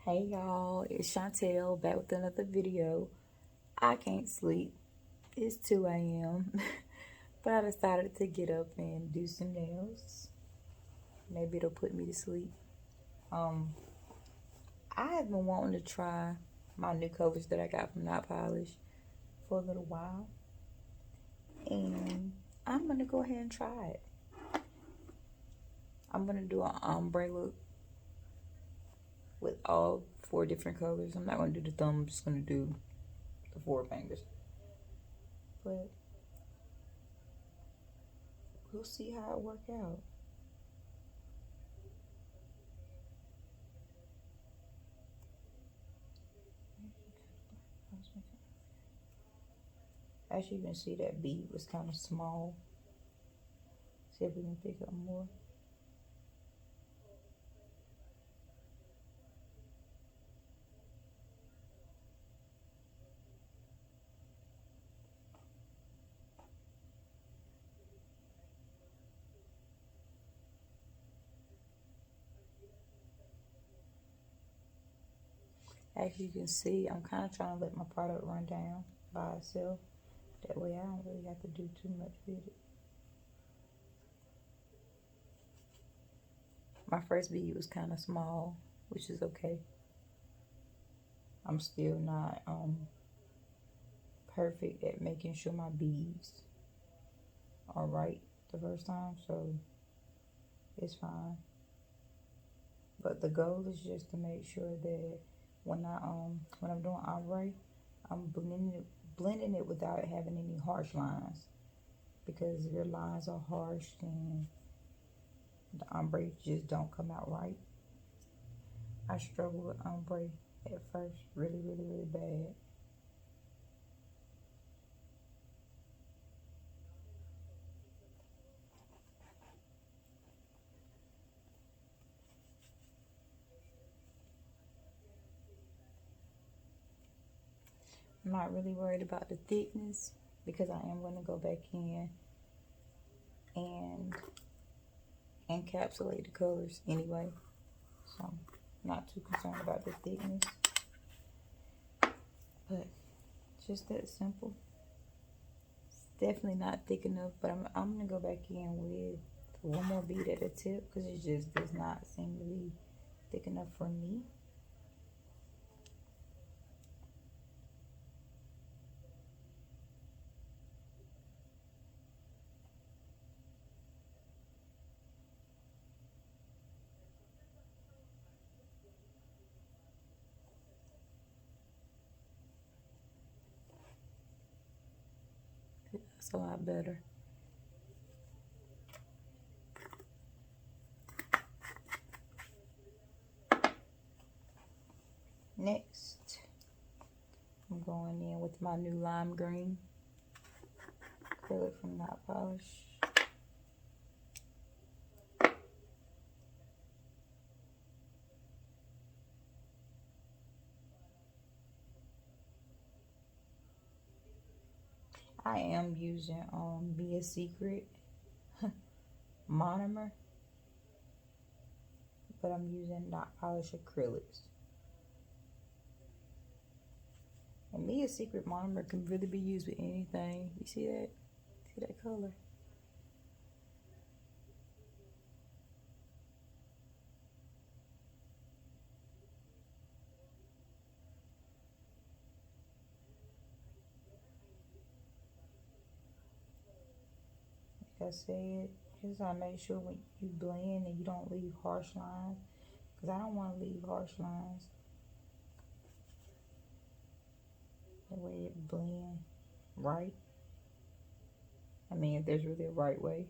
Hey y'all, it's Chantel back with another video. I can't sleep. It's 2 a.m. but I decided to get up and do some nails. Maybe it'll put me to sleep. I have been wanting to try my new colors that I got from Notpolish for a little while. And I'm gonna go ahead and try it. I'm gonna do an ombre look with all 4 different colors. I'm not gonna do the thumb, I'm just gonna do the 4 fingers. But we'll see how it works out. As you can see, that bead was kind of small. See if we can pick up more. As you can see, I'm kind of trying to let my product run down by itself. That way I don't really have to do too much with it. My first bead was kind of small, which is okay. I'm still not perfect at making sure my beads are right the first time, so it's fine. But the goal is just to make sure that when I'm doing ombre, I'm blending it without having any harsh lines, because if your lines are harsh, then the ombre just don't come out right. I struggled with ombre at first, really bad. I'm not really worried about the thickness because I am going to go back in and encapsulate the colors anyway, so I'm not too concerned about the thickness. But just that simple. It's definitely not thick enough, but I'm gonna go back in with one more bead at the tip because it just does not seem to be thick enough for me. That's a lot better. Next, I'm going in with my new lime green acrylic from Notpolish. I am using Be a Secret monomer, but I'm using Notpolish Acrylics. And Be a Secret monomer can really be used with anything. You see that? See that color? Like I said, just gotta make sure when you blend and you don't leave harsh lines, because I don't want to leave harsh lines. That way it blend right. I mean, if there's really a right way.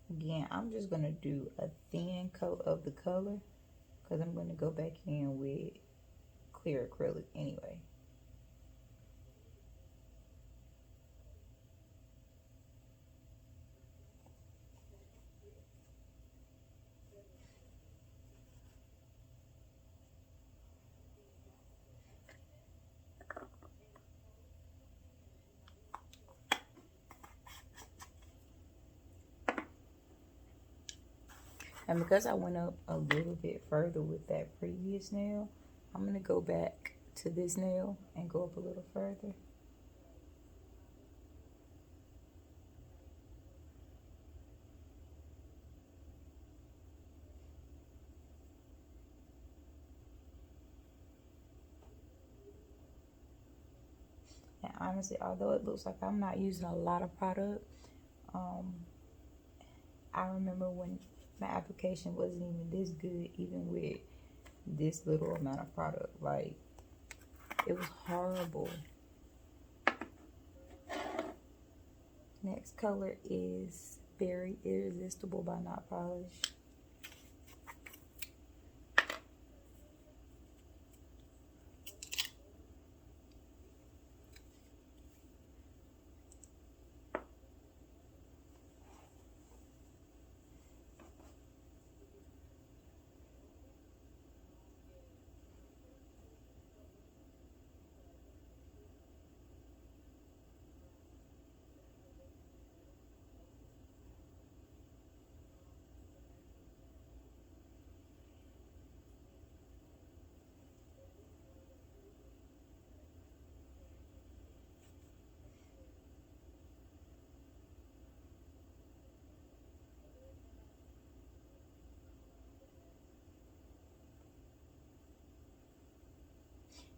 Again, I'm just going to do a thin coat of the color because I'm going to go back in with clear acrylic anyway. And because I went up a little bit further with that previous nail, I'm going to go back to this nail and go up a little further. And honestly, although it looks like I'm not using a lot of product, I remember when my application wasn't even this good, even with this little amount of product. Like, it was horrible. Next color is Very Irresistible by Notpolish.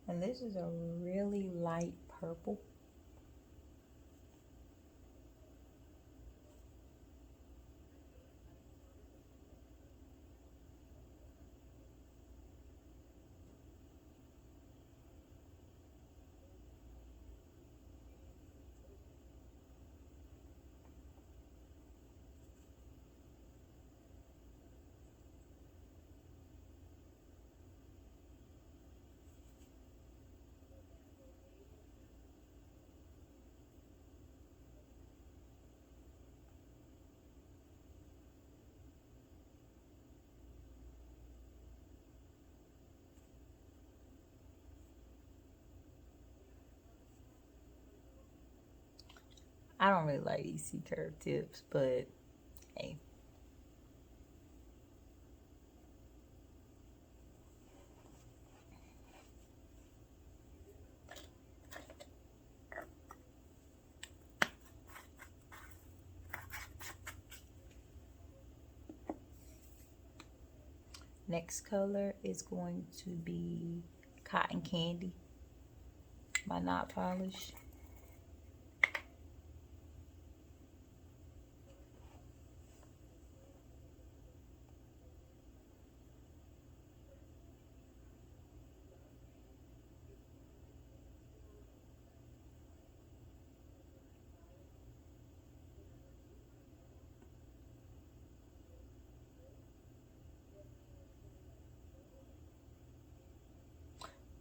And this is a really light purple. I don't really like these C-curve tips, but hey. Next color is going to be Cotton Candy by Notpolish.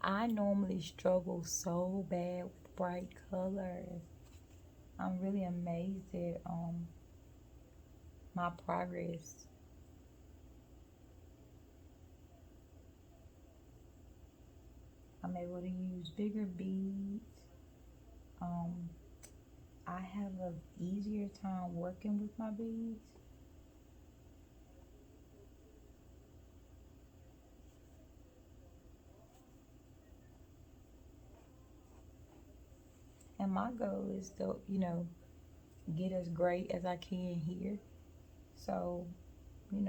I normally struggle so bad with bright colors. I'm really amazed at my progress. I'm able to use bigger beads. I have an easier time working with my beads. And my goal is to, get as great as I can here. So, when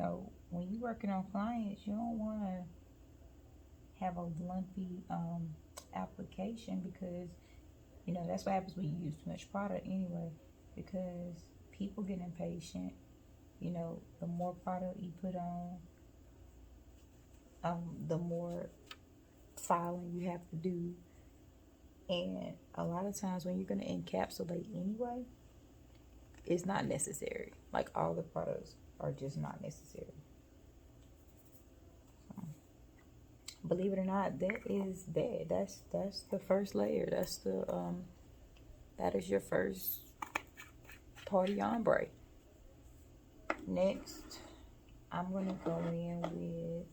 you're working on clients, you don't want to have a lumpy application because, that's what happens when you use too much product anyway, because people get impatient. The more product you put on, the more filing you have to do. And a lot of times when you're going to encapsulate anyway, it's not necessary. Like, all the products are just not necessary. So, believe it or not, that's the first layer. That's the that is your first party ombre. Next, I'm gonna go in with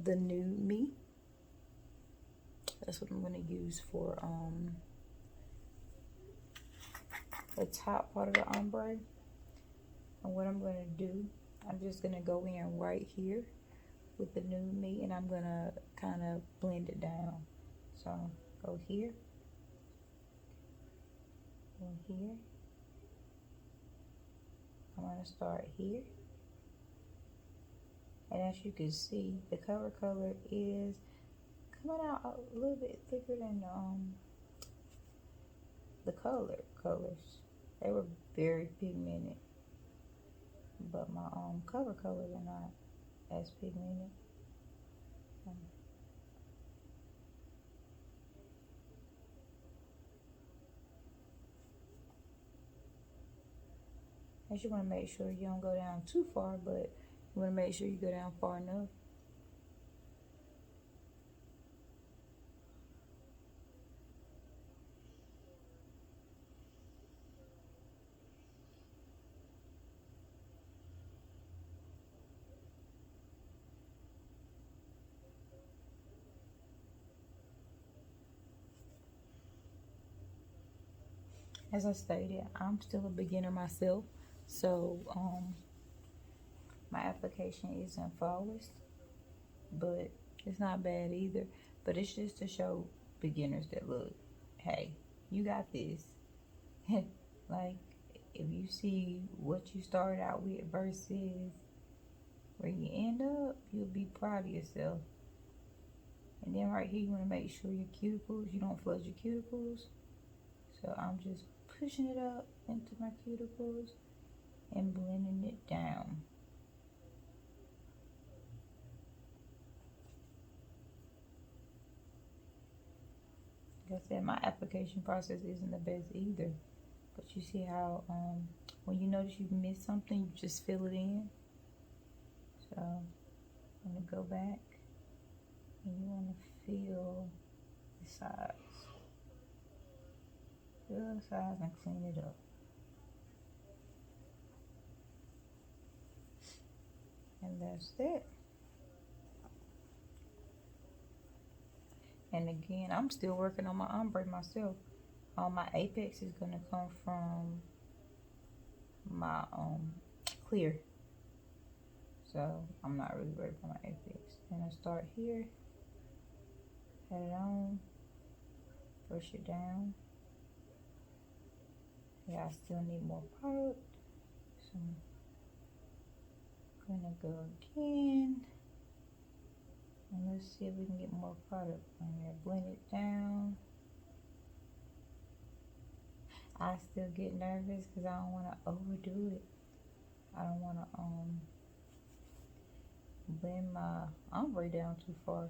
the NudeMe. That's what I'm gonna use for the top part of the ombre. And what I'm going to do, I'm just going to go in right here with the NudeMe, and I'm going to kind of blend it down. So go here, go here. I'm going to start here. And as you can see, the cover color is coming out a little bit thicker than the colors. They were very pigmented, but my cover colors are not as pigmented. And you want to make sure you don't go down too far, but you want to make sure you go down far enough. As I stated, I'm still a beginner myself, so my application isn't flawless, but it's not bad either. But it's just to show beginners that, look, hey, you got this. Like, if you see what you started out with versus where you end up, you'll be proud of yourself. And then right here, you want to make sure your cuticles, you don't flood your cuticles. So I'm just pushing it up into my cuticles and blending it down. Like I said, my application process isn't the best either. But you see how when you notice you've missed something, you just fill it in. So I'm going to go back, and you want to fill the sides. Fill the sides and clean it up. And that's it. And again, I'm still working on my ombre myself. My apex is going to come from my clear. So I'm not really ready for my apex. And I start here, pat it on, brush it down. Yeah, I still need more product. So I'm gonna go again. And let's see if we can get more product on there. Blend it down. I still get nervous because I don't want to overdo it. I don't want to blend my ombre down too far.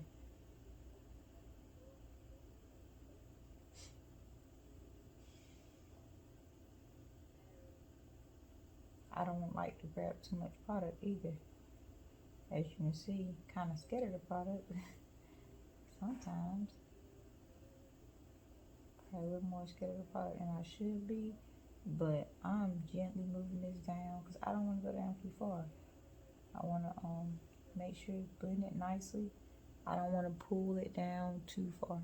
I don't like to grab too much product either. As you can see, kind of scared of the product sometimes. Probably a little more scared of the product than I should be, but I'm gently moving this down because I don't want to go down too far. I want to make sure you blend it nicely. I don't want to pull it down too far.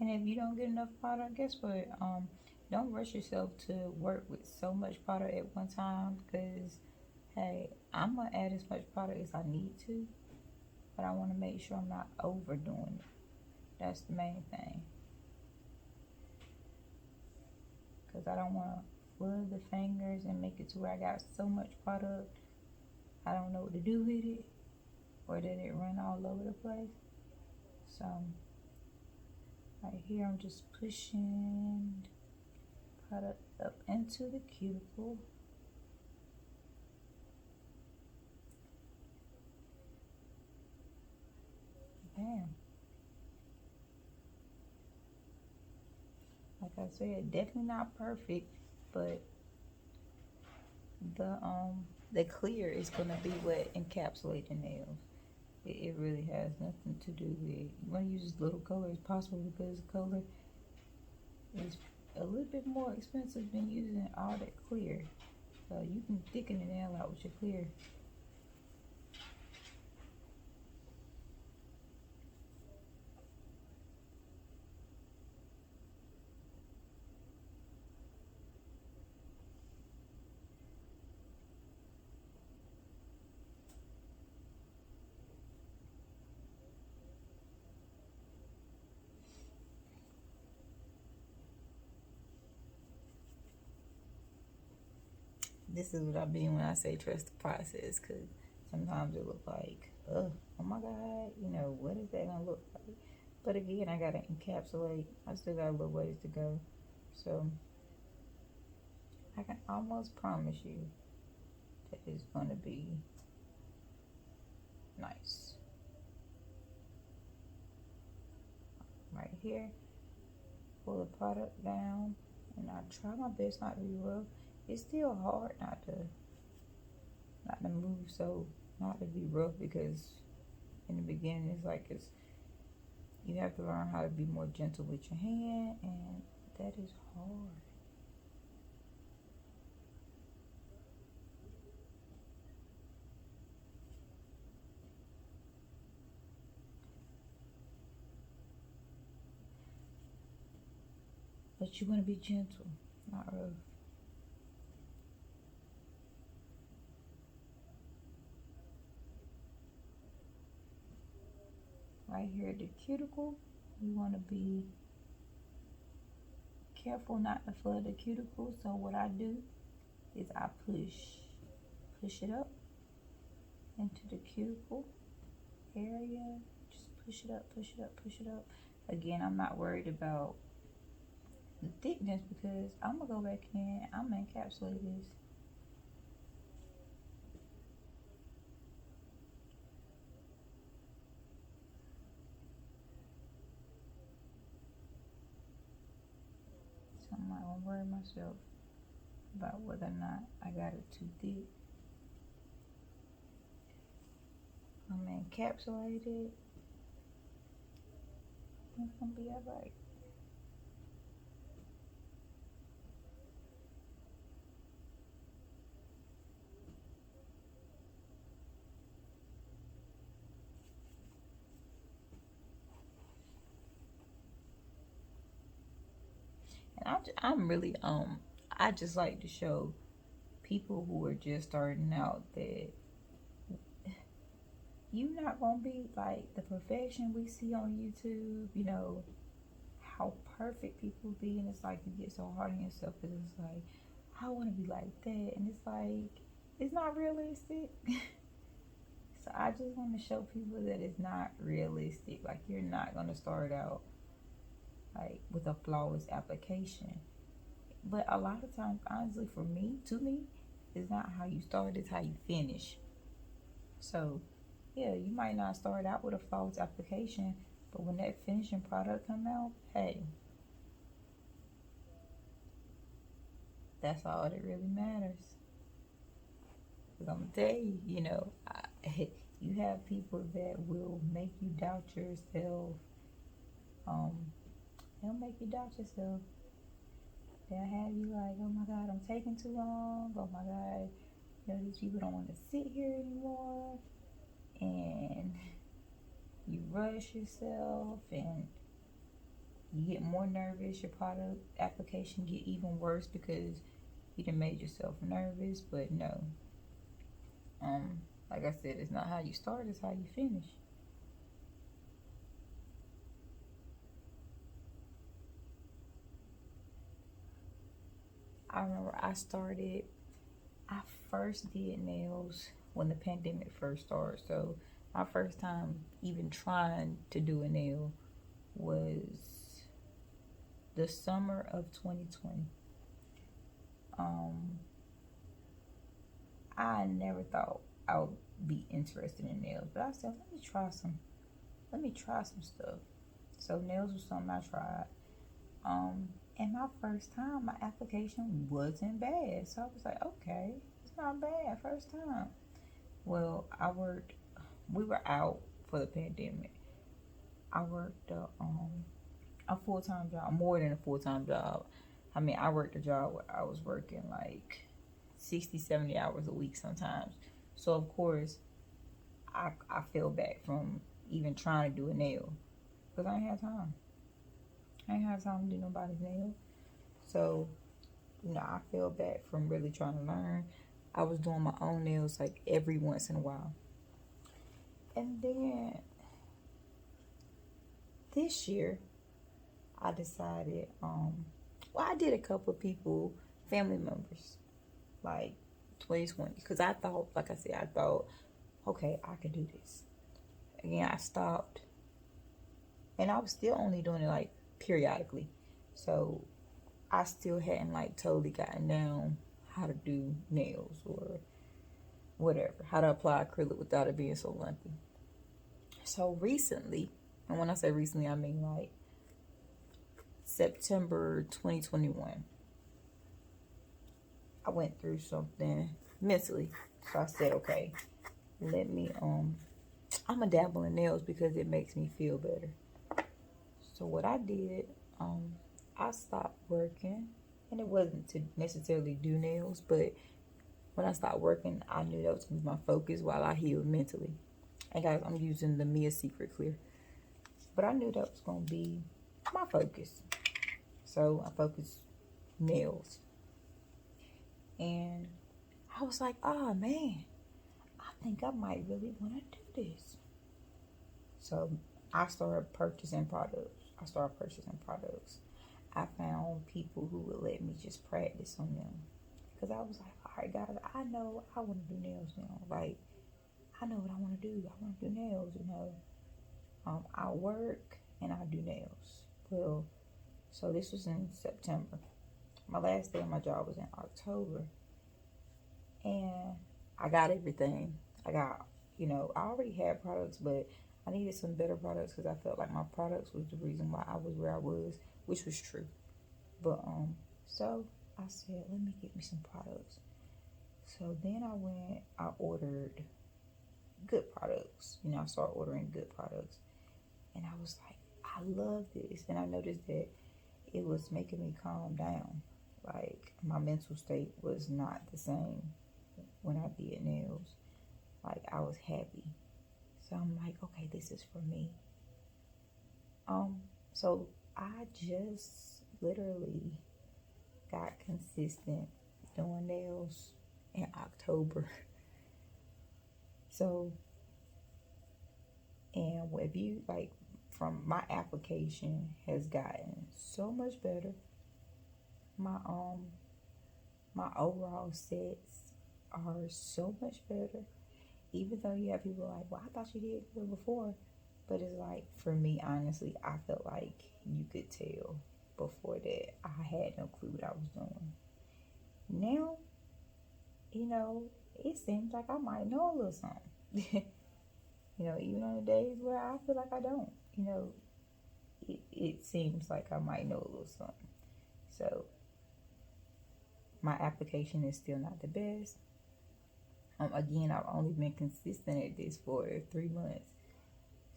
And if you don't get enough product, guess what? Don't rush yourself to work with so much product at one time because, hey, I'm going to add as much product as I need to, but I want to make sure I'm not overdoing it. That's the main thing. Because I don't want to flood the fingers and make it to where I got so much product, I don't know what to do with it, or that it run all over the place. So right here, I'm just pushing product up into the cuticle. Bam. Like I said, definitely not perfect, but the the clear is going to be what encapsulates the nails. It really has nothing to do with it. You want to use as little color as possible because color is a little bit more expensive than using all that clear. So you can thicken the nail out with your clear. This is what I mean when I say trust the process, because sometimes it look like, oh my God, you know, what is that gonna look like? But again, I gotta encapsulate. I still got a little ways to go. So I can almost promise you that it's gonna be nice. Right here, pull the product down, and I try my best not to be rough. It's still hard not to move, so not to be rough, because in the beginning it's you have to learn how to be more gentle with your hand, and that is hard. But you want to be gentle, not rough. Right here at the cuticle, you want to be careful not to flood the cuticle. So what I do is I push it up into the cuticle area. Just push it up, push it up, push it up. Again, I'm not worried about the thickness because I'm gonna go back in. I'm gonna encapsulate this. So I'm not gonna worry myself about whether or not I got it too thick. I'm gonna encapsulate it. It's gonna be alright. And I'm really I just like to show people who are just starting out that you're not gonna be like the perfection we see on YouTube. You know how perfect people be, and it's like you get so hard on yourself because it's like I want to be like that, and it's like it's not realistic. So I just want to show people that it's not realistic. Like you're not gonna start out like with a flawless application. But a lot of times, honestly, to me, it's not how you start, it's how you finish. So, yeah, you might not start out with a flawless application, but when that finishing product come out, hey, that's all that really matters. Because I'm gonna tell you, you know, you have people that will make you doubt yourself. Um, they'll make you doubt yourself. They'll have you like, oh my God, I'm taking too long. Oh my God, you know, these people don't want to sit here anymore. And you rush yourself and you get more nervous. Your product application get even worse because you done made yourself nervous. But no, like I said, it's not how you start, it's how you finish. I remember I first did nails when the pandemic first started. So my first time even trying to do a nail was the summer of 2020. I never thought I would be interested in nails, but I said, let me try some stuff. So nails was something I tried. And my first time, my application wasn't bad. So I was like, okay, It's not bad. First time. Well, we were out for the pandemic. I worked a full-time job, more than a full-time job. I mean, I worked a job where I was working like 60, 70 hours a week sometimes. So, of course, I fell back from even trying to do a nail because I ain't had time. I ain't had time to do nobody's nail. So, I fell back from really trying to learn. I was doing my own nails like every once in a while. And then this year, I decided, I did a couple of people, family members, like 2020, because I thought, like I said, okay, I could do this. Again, I stopped, and I was still only doing it like periodically. So I still hadn't like totally gotten down how to do nails or whatever, how to apply acrylic without it being so lumpy. So recently, and when I say recently, I mean like September 2021, I went through something mentally. So I said, okay, let me, I'm gonna dabble in nails because it makes me feel better. So what I did, I stopped working, and it wasn't to necessarily do nails, but when I stopped working, I knew that was gonna be my focus while I healed mentally. And guys, I'm using the Mia Secret Clear, but I knew that was gonna be my focus. So I focused nails, and I was like, oh man, I think I might really want to do this. So I started purchasing products. I found people who would let me just practice on them. Because I was like, all right, guys, I know I want to do nails now. Like, I know what I want to do. I want to do nails, I work and I do nails. Well, so this was in September. My last day of my job was in October. And I got everything. I got, I already had products, but I needed some better products because I felt like my products was the reason why I was where I was, which was true. But, so I said, let me get me some products. So then I ordered good products. I started ordering good products. And I was like, I love this. And I noticed that it was making me calm down. Like, my mental state was not the same when I did nails. Like, I was happy. So I'm like, okay, this is for me. So I just literally got consistent doing nails in October. So, and if you like, from my application has gotten so much better. My overall sets are so much better. Even though you have people like, well, I thought you did good before. But it's like, for me, honestly, I felt like you could tell before that I had no clue what I was doing. Now, it seems like I might know a little something. Even on the days where I feel like I don't, it seems like I might know a little something. So, my application is still not the best. Again, I've only been consistent at this for 3 months.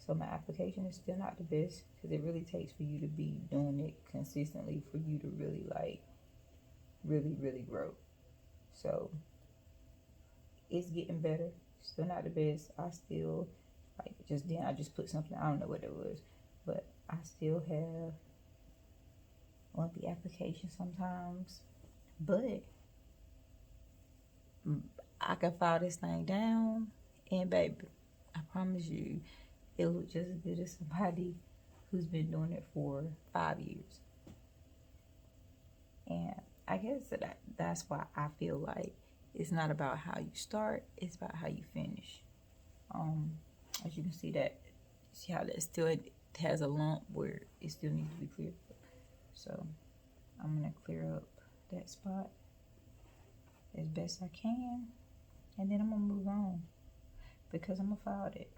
So my application is still not the best because it really takes for you to be doing it consistently for you to really really grow. So it's getting better. Still not the best. I still, I just put something, I don't know what it was, but I still have lumpy application sometimes. But I can file this thing down, and baby, I promise you, it look just as good as somebody who's been doing it for 5 years. And I guess that's why I feel like it's not about how you start, it's about how you finish. As you can see how that still has a lump where it still needs to be cleared up. So I'm gonna clear up that spot as best I can, and then I'm gonna move on because I'm gonna file it.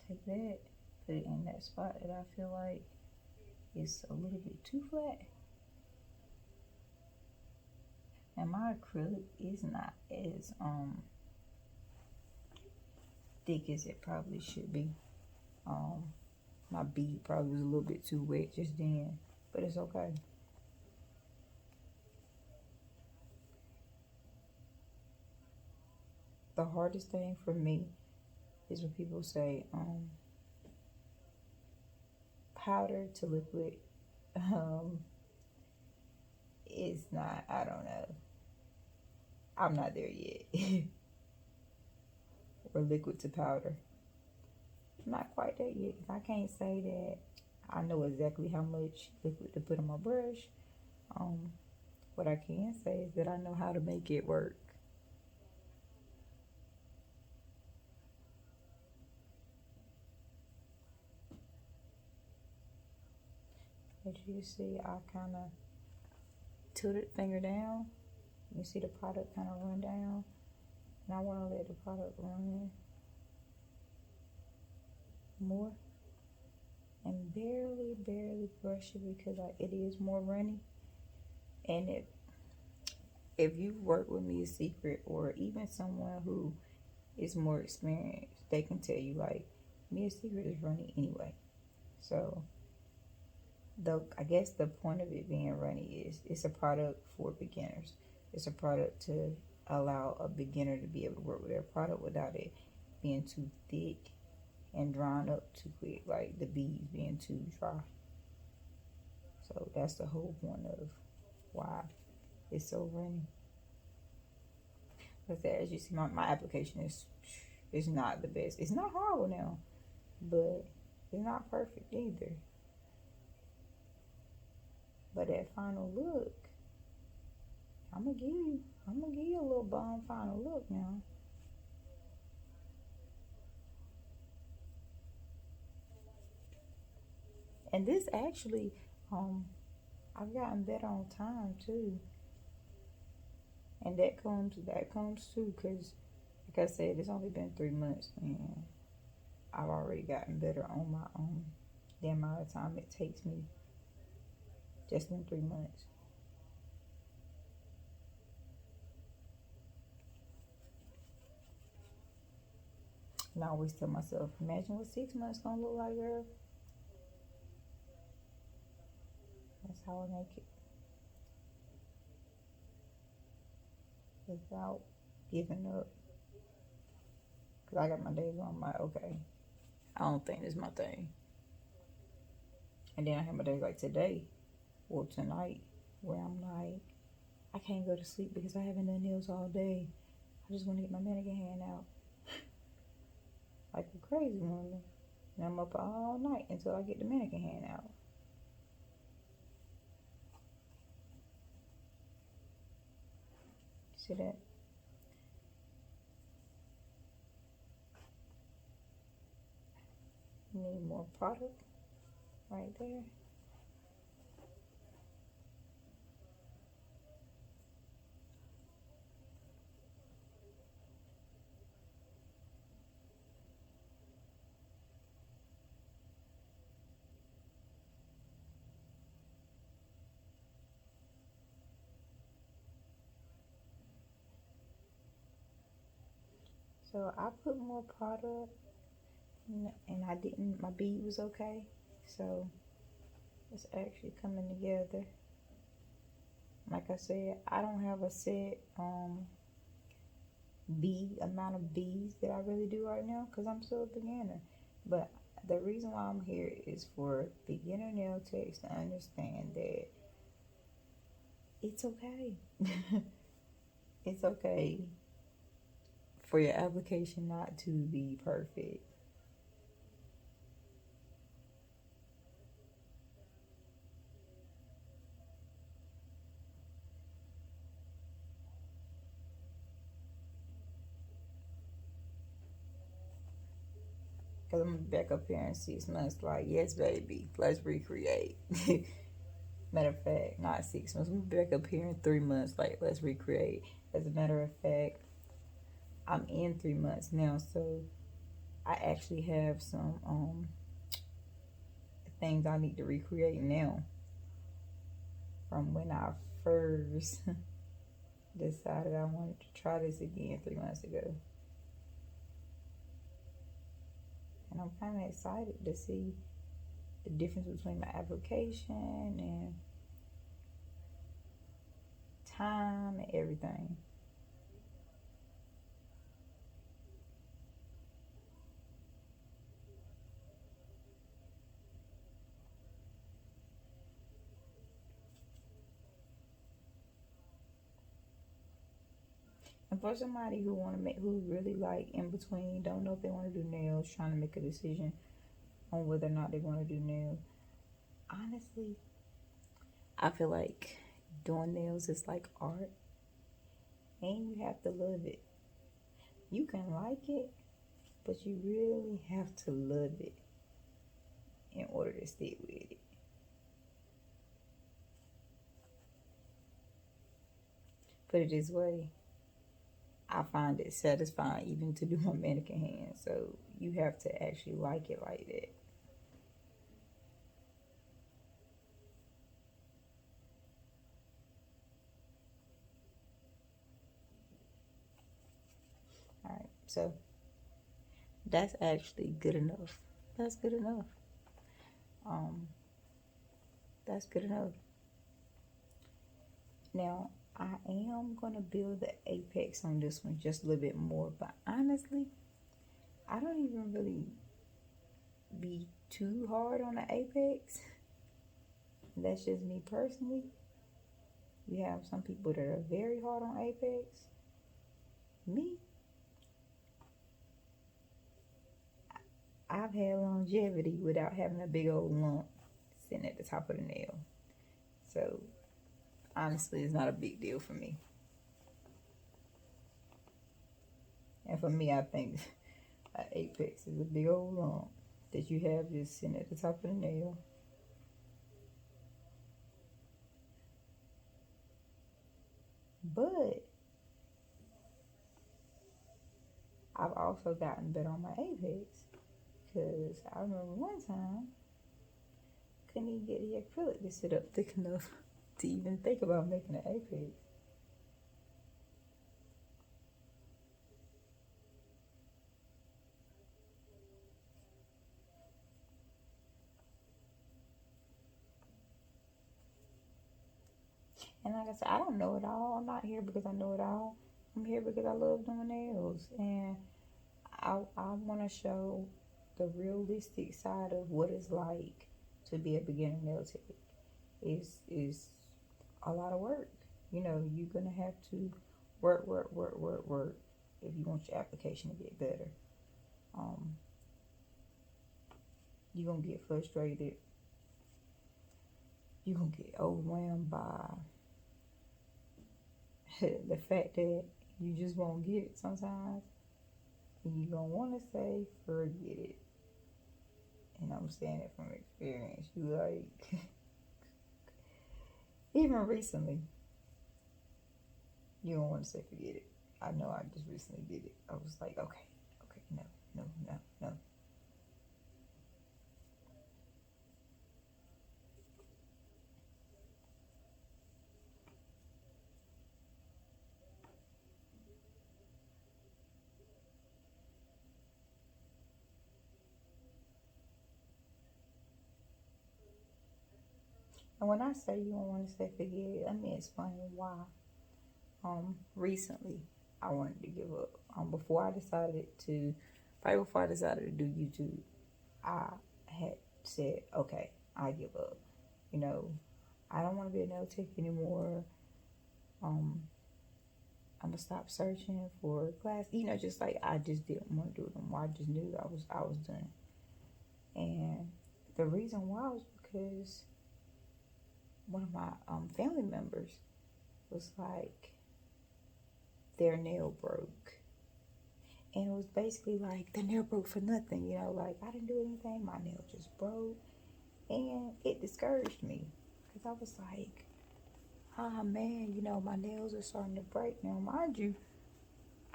Take that, put it in that spot that I feel like is a little bit too flat. And my acrylic is not as thick as it probably should be. My bead probably was a little bit too wet just then, but it's okay. The hardest thing for me is when people say powder to liquid. It's not, I don't know. I'm not there yet. Or liquid to powder. I'm not quite there yet. I can't say that I know exactly how much liquid to put on my brush. What I can say is that I know how to make it work. As you see, I kind of tilted finger down. You see the product kind of run down. And I want to let the product run more. And barely brush it because it is more runny. And if you work with me a secret, or even someone who is more experienced, they can tell you like, me a secret is runny anyway. So I guess the point of it being runny is it's a product for beginners. It's a product to allow a beginner to be able to work with their product without it being too thick and drying up too quick, like the beads being too dry. So that's the whole point of why it's so runny. But as you see, my application is not the best. It's not horrible now, but it's not perfect either. But that final look, I'm gonna give you a little bomb final look now. And this actually, I've gotten better on time too. And that comes too, because like I said, it's only been 3 months and I've already gotten better on my own. The amount of time it takes me just in 3 months. And I always tell myself, imagine what 6 months gonna look like, girl. That's how I make it. Without giving up. Because I got my days where I'm like, okay, I don't think this is my thing. And then I have my days like today or tonight where I'm like, I can't go to sleep because I haven't done nails all day. I just want to get my mannequin hand out. Like a crazy woman. And I'm up all night until I get the mannequin hand out. See that? Need more product right there. So I put more product and I didn't, my bead was okay. So it's actually coming together. Like I said, I don't have a set amount of beads that I really do right now because I'm still a beginner. But the reason why I'm here is for beginner nail techs to understand that it's okay. It's okay for your application not to be perfect. Because I'm gonna be back up here in 6 months, like, yes, baby, let's recreate. Matter of fact, not 6 months. I'm gonna be back up here in 3 months, like, let's recreate. As a matter of fact, I'm in 3 months now, so I actually have some things I need to recreate now from when I first decided I wanted to try this again 3 months ago. And I'm kind of excited to see the difference between my application and time and everything. And for somebody who want to make, who really like in between, don't know if they want to do nails, trying to make a decision on whether or not they want to do nails. Honestly, I feel like doing nails is like art, and you have to love it. You can like it, but you really have to love it in order to stick with it. Put it this way, I find it satisfying even to do my mannequin hands. So you have to actually like it like that. Alright, so that's actually good enough. That's good enough. That's good enough. Now, I am going to build the apex on this one just a little bit more. But honestly, I don't even really be too hard on the apex. That's just me personally. You have some people that are very hard on apex. Me, I've had longevity without having a big old lump sitting at the top of the nail. So, honestly, it's not a big deal for me. And for me, I think an apex is a big old lump that you have just sitting at the top of the nail. But I've also gotten better on my apex. Because I remember one time, couldn't even get the acrylic to sit up thick enough to even think about making an apex. And like I said, I don't know it all. I'm not here because I know it all. I'm here because I love doing nails. And I want to show the realistic side of what it's like to be a beginner nail tech. Is a lot of work. You know, you're going to have to work if you want your application to get better. You're going to get frustrated. You're going to get overwhelmed by the fact that you just won't get it sometimes. And you're going to want to say, forget it. And I'm saying it from experience. You like, even recently, you don't want to say forget it. I know I just recently did it. I was like, okay, no. And when I say you don't want to say forget it, let me explain why. Recently, I wanted to give up. Probably before I decided to do YouTube, I had said, okay, I give up. You know, I don't want to be a nail tech anymore. I'm gonna stop searching for class. You know, just like I just didn't want to do it anymore. I just knew I was done. And the reason why was because one of my family members was like, their nail broke. And it was basically like, the nail broke for nothing, you know, like I didn't do anything, my nail just broke. And it discouraged me because I was like, ah man, you know, my nails are starting to break. Now, mind you,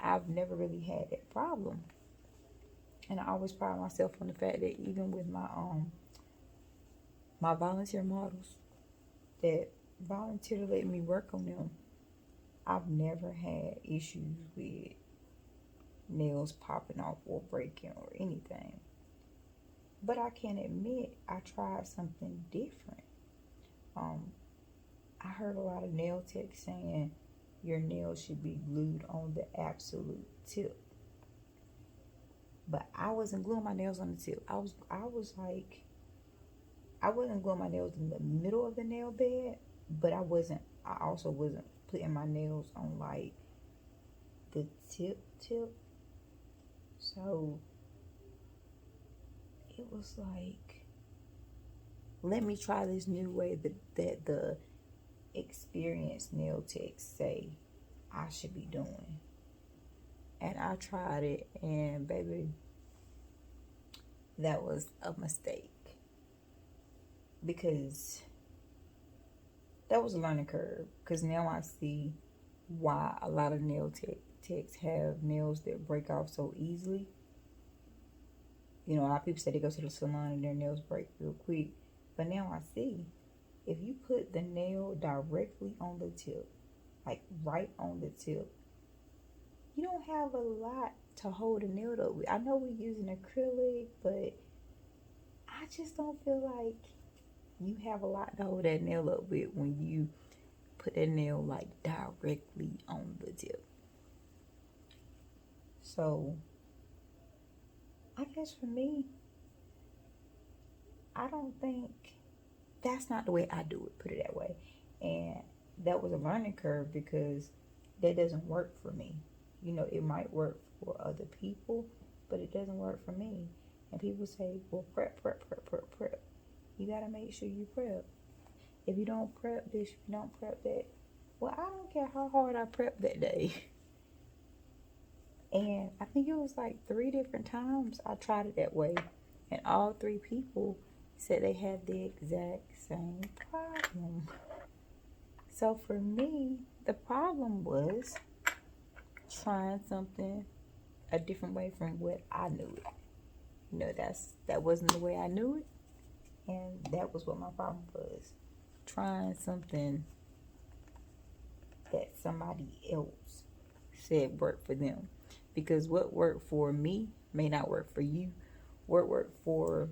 I've never really had that problem. And I always pride myself on the fact that even with my volunteer models that volunteer to let me work on them, I've never had issues with nails popping off or breaking or anything. But I can admit I tried something different. I heard a lot of nail techs saying your nails should be glued on the absolute tip. But I wasn't gluing my nails on the tip. I wasn't gluing my nails in the middle of the nail bed, but I also wasn't putting my nails on like the tip. So it was like, let me try this new way that the experienced nail techs say I should be doing. And I tried it, and baby, that was a mistake. Because that was a learning curve. Because now I see why a lot of nail techs have nails that break off so easily. You know, a lot of people say they go to the salon and their nails break real quick. But now I see, if you put the nail directly on the tip, like right on the tip, you don't have a lot to hold a nail up with. I know we're using acrylic, but I just don't feel like you have a lot to hold that nail up with when you put that nail like directly on the tip. So I guess for me, I don't think that's not the way I do it, put it that way. And that was a learning curve because that doesn't work for me. You know, it might work for other people, but it doesn't work for me. And people say, well, prep. You got to make sure you prep. If you don't prep this, if you don't prep that, well, I don't care how hard I prep that day. And I think it was like 3 different times I tried it that way. And all 3 people said they had the exact same problem. So for me, the problem was trying something a different way from what I knew it. You know, that wasn't the way I knew it, and that was what my problem was. Trying something that somebody else said worked for them. Because what worked for me may not work for you. What worked for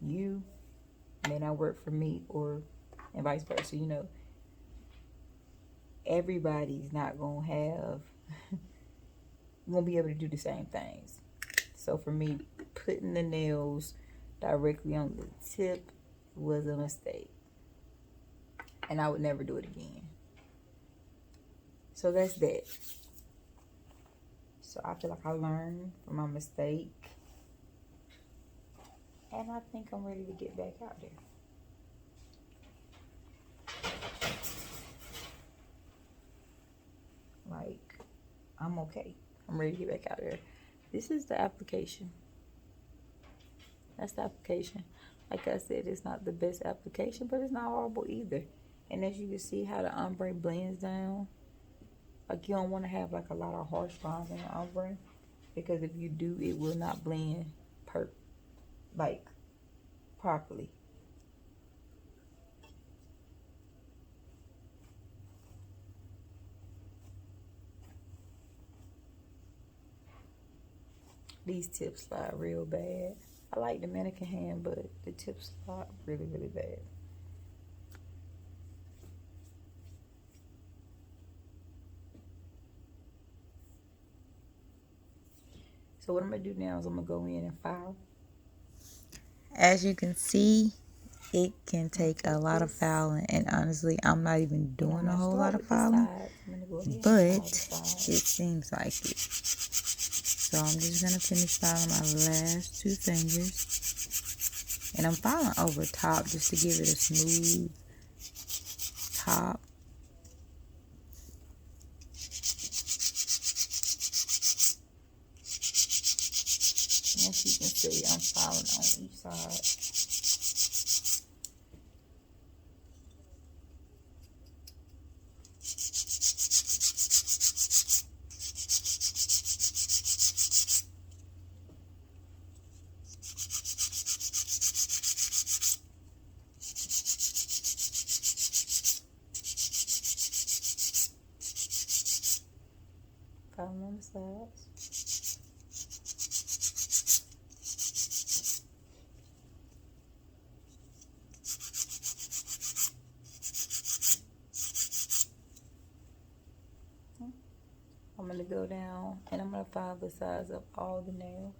you may not work for me, and vice versa. You know, everybody's not gonna have gonna be able to do the same things. So for me, putting the nails directly on the tip was a mistake, and I would never do it again. So that's that. So I feel like I learned from my mistake, and I think I'm ready to get back out there. Like, I'm okay. I'm ready to get back out there. This is the application. That's the application. Like I said, it's not the best application, but it's not horrible either. And as you can see how the ombre blends down, like you don't want to have like a lot of harsh lines in the ombre, because if you do, it will not blend properly. These tips slide real bad. I like the mannequin hand, but the tips slide really, really bad. So what I'm going to do now is I'm going to go in and file. As you can see, it can take a lot of filing, and honestly, I'm not even doing a whole lot of filing, but it seems like it. So I'm just going to finish filing my last 2 fingers, and I'm filing over top just to give it a smooth top. As you can see, I'm filing on each side. Got them on the sides. I'm going to go down and I'm going to file the size of all the nails.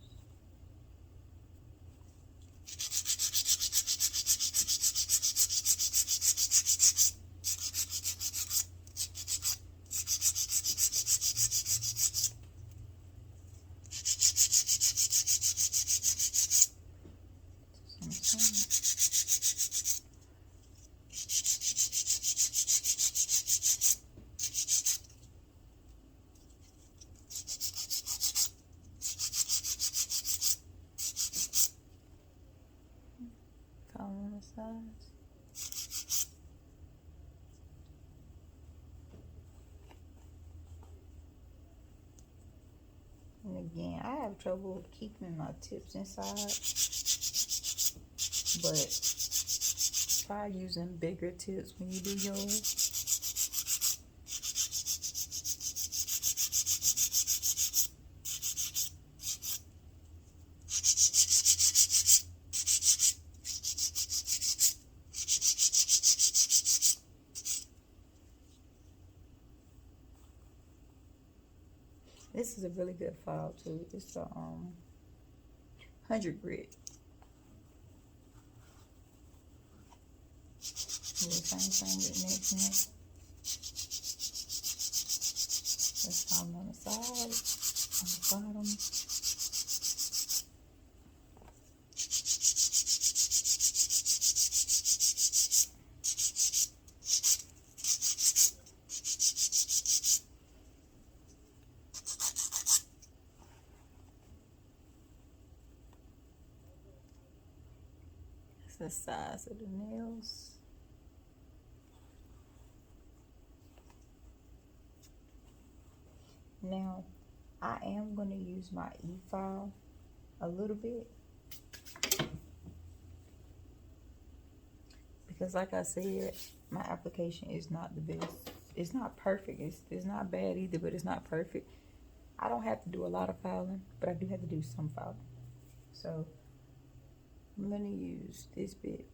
On the sides. And again, I have trouble keeping my tips inside, but try using bigger tips when you do yours. This is a really good file too. It's a 100 grit. Do the same thing with next neck. Let's file on the side, on the bottom. The size of the nails. Now, I am going to use my e-file a little bit because, like I said, my application is not the best. It's not perfect. It's not bad either, but it's not perfect. I don't have to do a lot of filing, but I do have to do some filing. So I'm going to use this bit.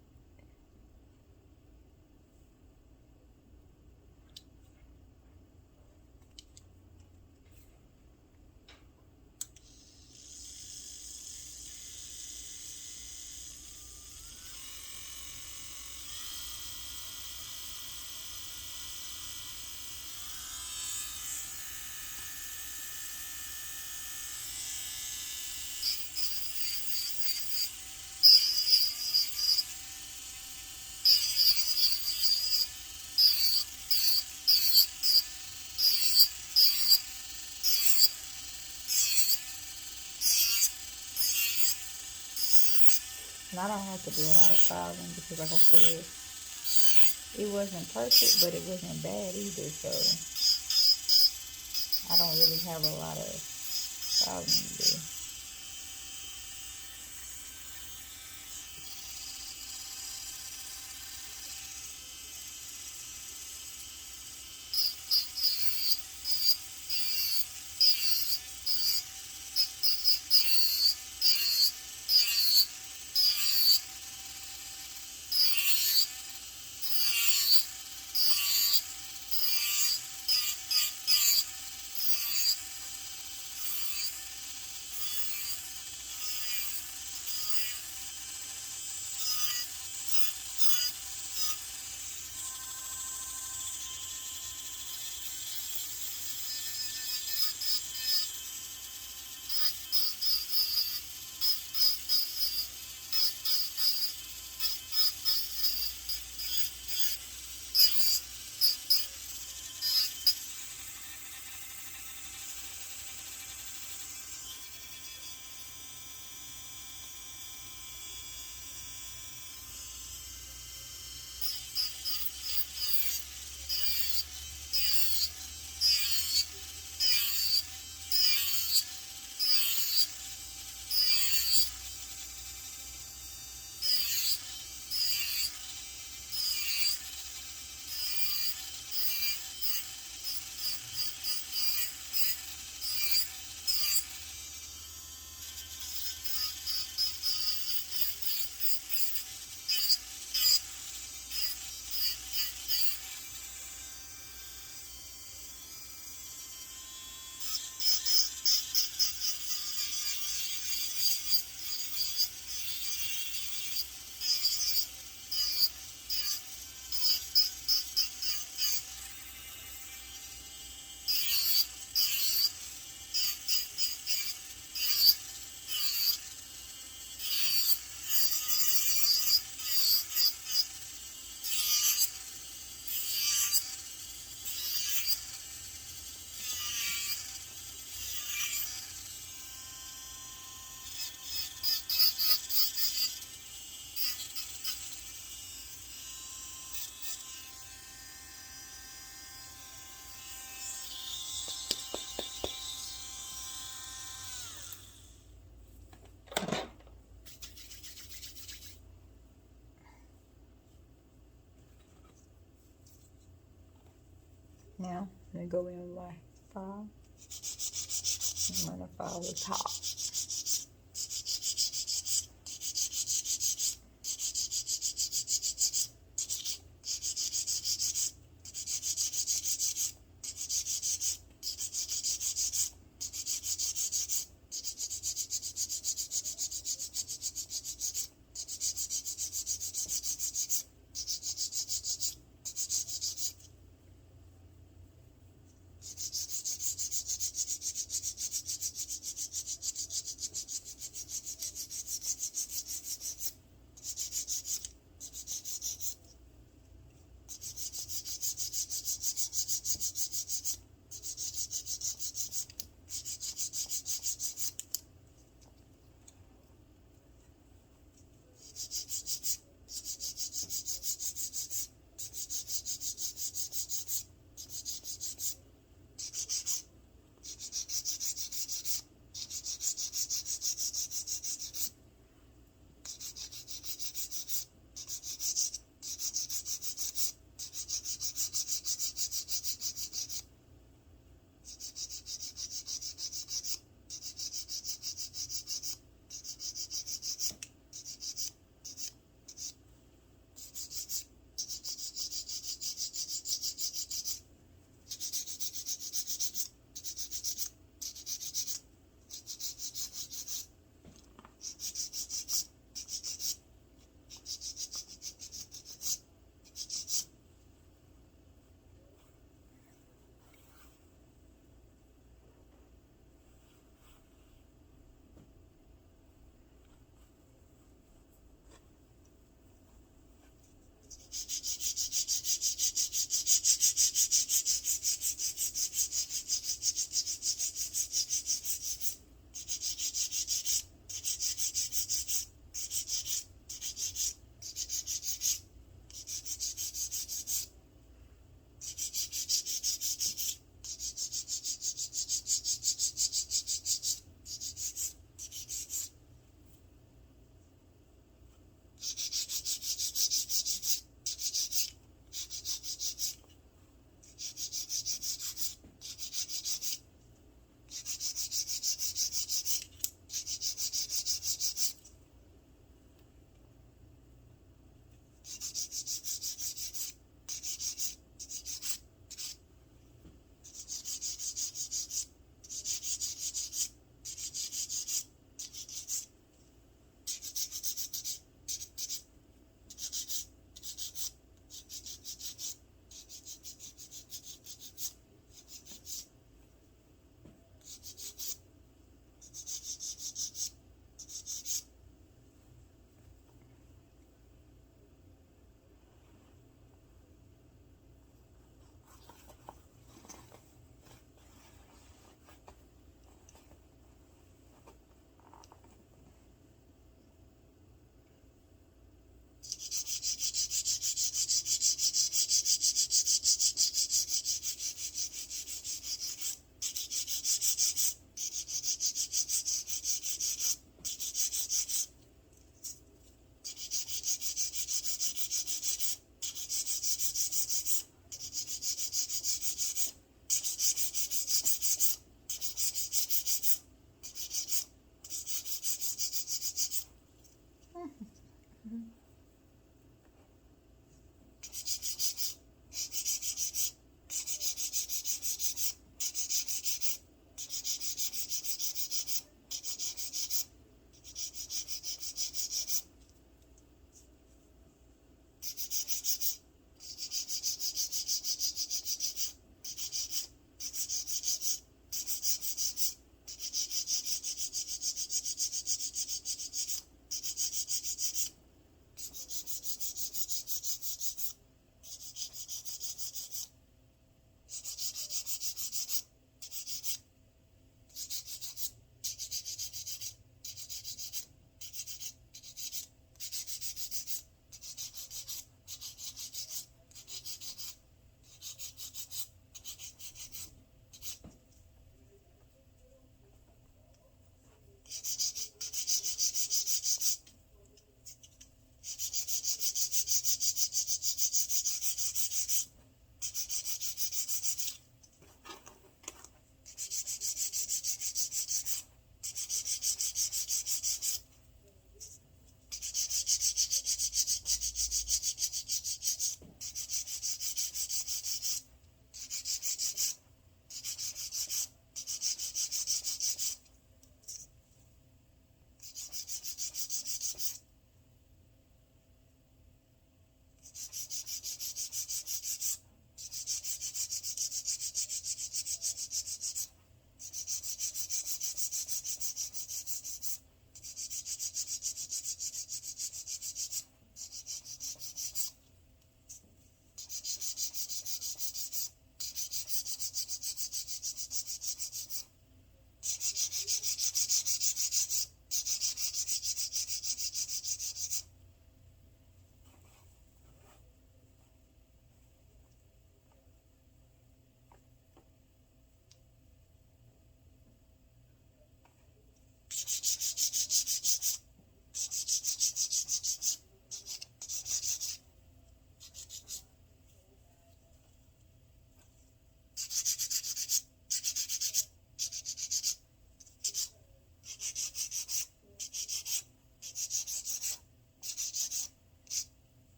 And I don't have to do a lot of filing because, like I said, it wasn't perfect, but it wasn't bad either. So I don't really have a lot of filing to do. gonna go in like 5. I'm gonna follow the top.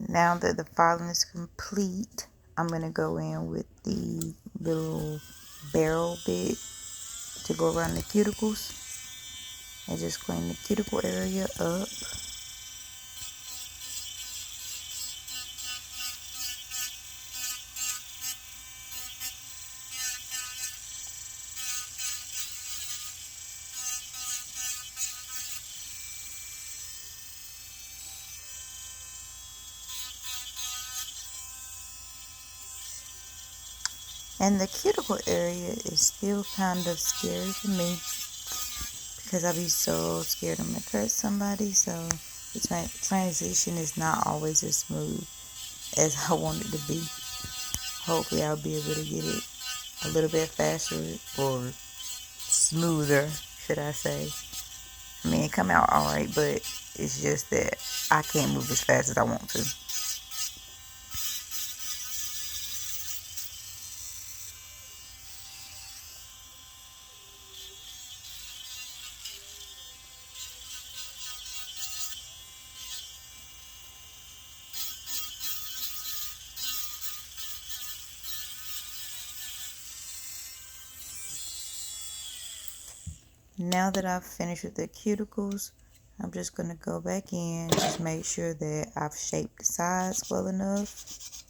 Now that the filing is complete, I'm going to go in with the little barrel bit to go around the cuticles and just clean the cuticle area up. And the cuticle area is still kind of scary for me because I be so scared I'm gonna cut somebody. So the transition is not always as smooth as I want it to be. Hopefully I'll be able to get it a little bit faster or smoother, should I say. I mean, it come out alright, but it's just that I can't move as fast as I want to. Now that I've finished with the cuticles, I'm just going to go back in, just make sure that I've shaped the sides well enough.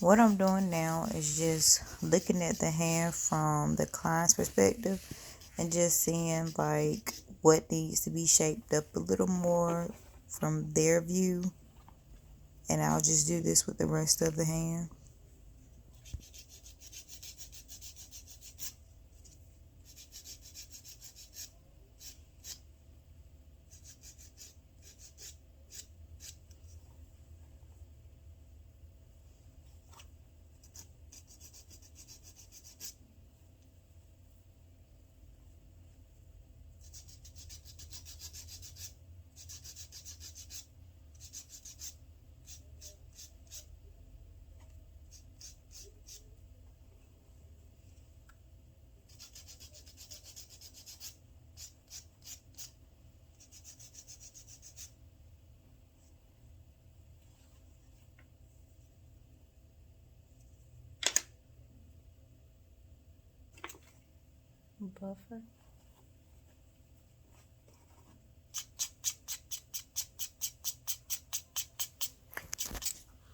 What I'm doing now is just looking at the hand from the client's perspective and just seeing like what needs to be shaped up a little more from their view. And I'll just do this with the rest of the hand. Buffer.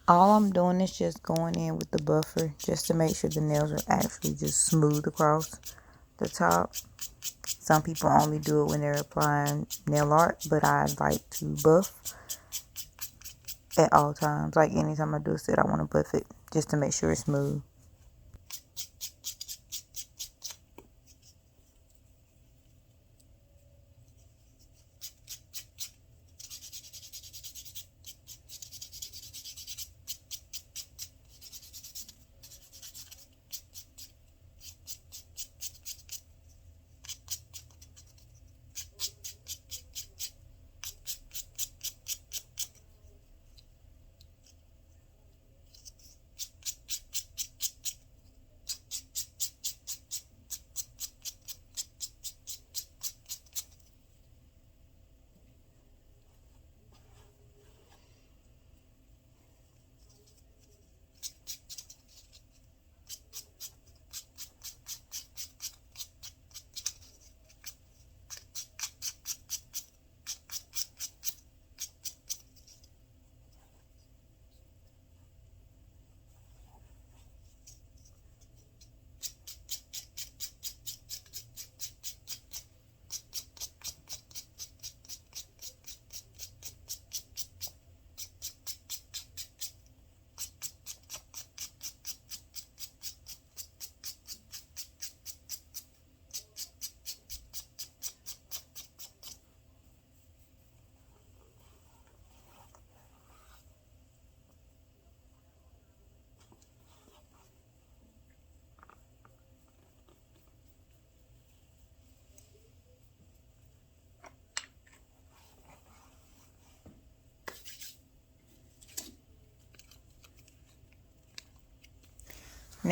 All I'm doing is just going in with the buffer just to make sure the nails are actually just smooth across the top. Some people only do it when they're applying nail art, but I like to buff at all times. Like anytime I do a set, I want to buff it just to make sure it's smooth.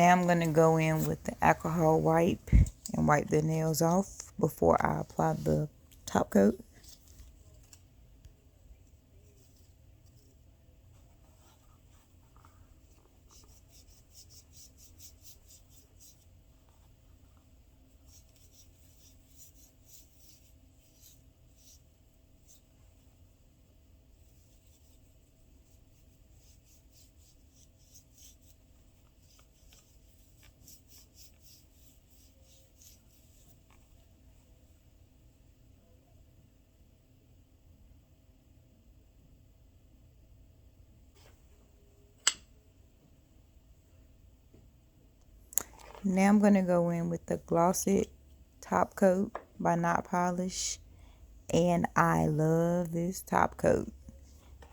Now I'm going to go in with the alcohol wipe and wipe the nails off before I apply the top coat. Now I'm going to go in with the Gloss-It top coat by Notpolish. And I love this top coat.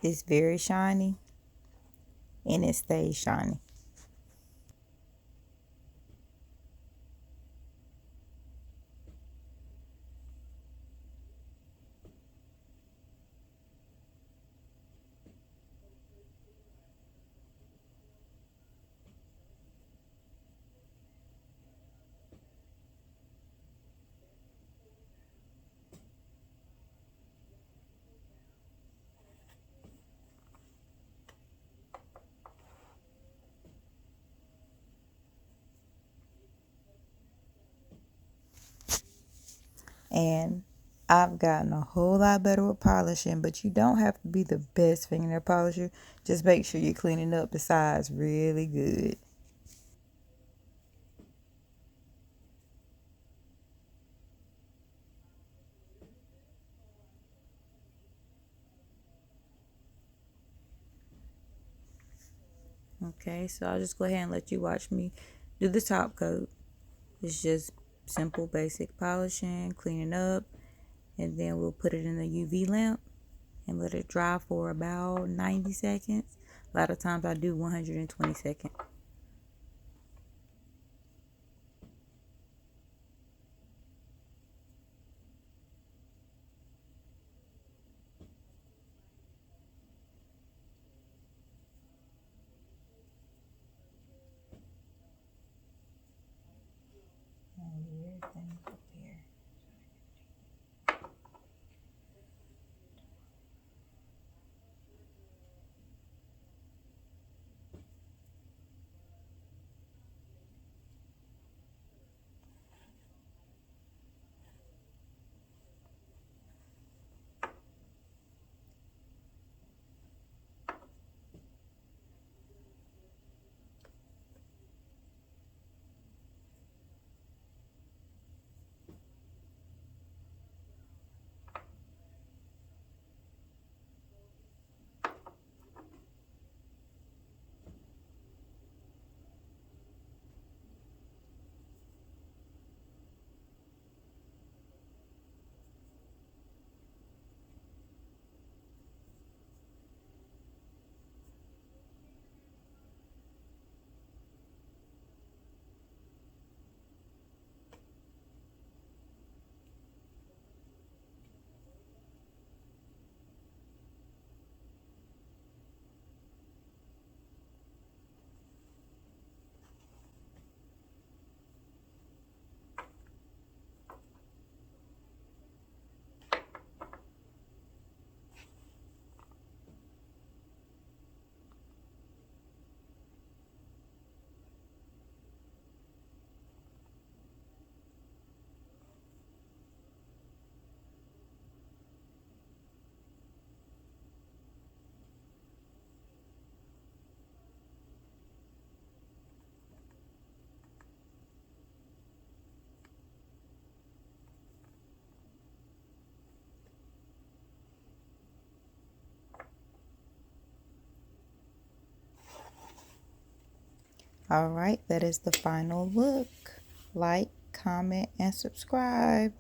It's very shiny and it stays shiny. And I've gotten a whole lot better with polishing, but you don't have to be the best fingernail polisher. Just make sure you're cleaning up the sides really good. Okay, so I'll just go ahead and let you watch me do the top coat. It's just simple, basic polishing, cleaning up, and then we'll put it in the UV lamp and let it dry for about 90 seconds. A lot of times I do 120 seconds. All right, that is the final look. Like, comment, and subscribe.